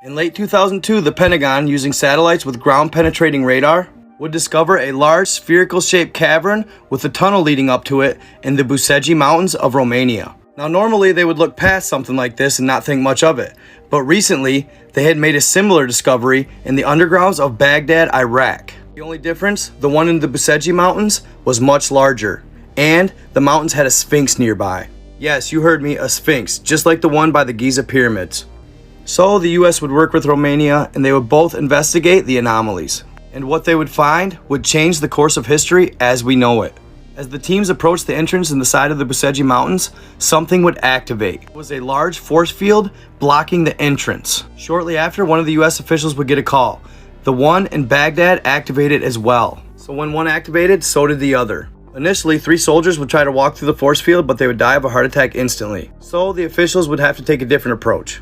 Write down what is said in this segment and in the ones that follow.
In late 2002, the Pentagon, using satellites with ground-penetrating radar, would discover a large spherical-shaped cavern with a tunnel leading up to it in the Bucegi Mountains of Romania. Now normally they would look past something like this and not think much of it, but recently they had made a similar discovery in the undergrounds of Baghdad, Iraq. The only difference, the one in the Bucegi Mountains was much larger, and the mountains had a sphinx nearby. Yes, you heard me, a sphinx, just like the one by the Giza pyramids. So the US would work with Romania and they would both investigate the anomalies. And what they would find would change the course of history as we know it. As the teams approached the entrance in the side of the Bucegi Mountains, something would activate. It was a large force field blocking the entrance. Shortly after, one of the US officials would get a call. The one in Baghdad activated as well. So when one activated, so did the other. Initially, 3 soldiers would try to walk through the force field, but they would die of a heart attack instantly. So the officials would have to take a different approach.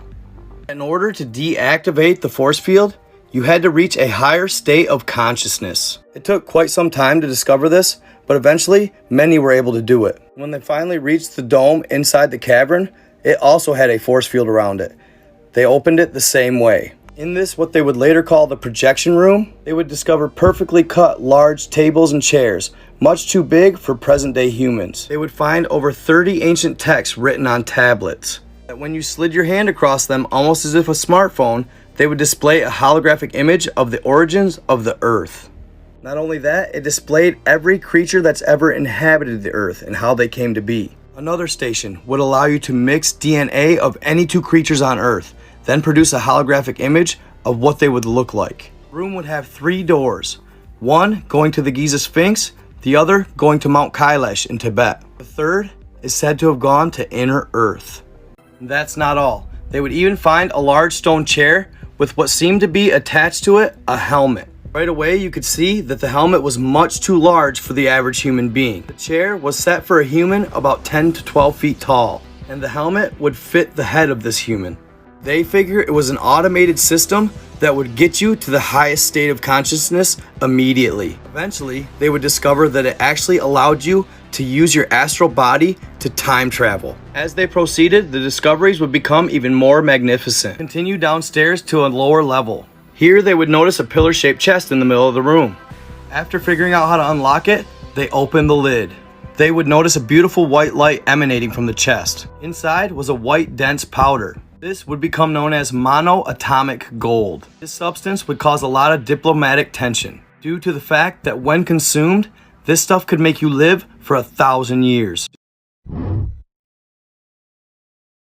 In order to deactivate the force field, you had to reach a higher state of consciousness. It took quite some time to discover this, but eventually, many were able to do it. When they finally reached the dome inside the cavern, it also had a force field around it. They opened it the same way. In this, what they would later call the projection room, they would discover perfectly cut large tables and chairs, much too big for present-day humans. They would find over 30 ancient texts written on tablets. That when you slid your hand across them, almost as if a smartphone, they would display a holographic image of the origins of the Earth. Not only that, it displayed every creature that's ever inhabited the Earth and how they came to be. Another station would allow you to mix DNA of any 2 creatures on Earth, then produce a holographic image of what they would look like. The room would have 3 doors, one going to the Giza Sphinx, the other going to Mount Kailash in Tibet. The third is said to have gone to inner Earth. That's not all. They would even find a large stone chair with what seemed to be attached to it a helmet. Right away you could see that the helmet was much too large for the average human being. The chair was set for a human about 10 to 12 feet tall, and the helmet would fit the head of this human. They figure it was an automated system that would get you to the highest state of consciousness immediately. Eventually, they would discover that it actually allowed you to use your astral body to time travel. As they proceeded, the discoveries would become even more magnificent. Continue downstairs to a lower level. Here they would notice a pillar-shaped chest in the middle of the room. After figuring out how to unlock it, they opened the lid. They would notice a beautiful white light emanating from the chest. Inside was a white dense powder. This would become known as monoatomic gold. This substance would cause a lot of diplomatic tension due to the fact that when consumed, this stuff could make you live for 1,000 years.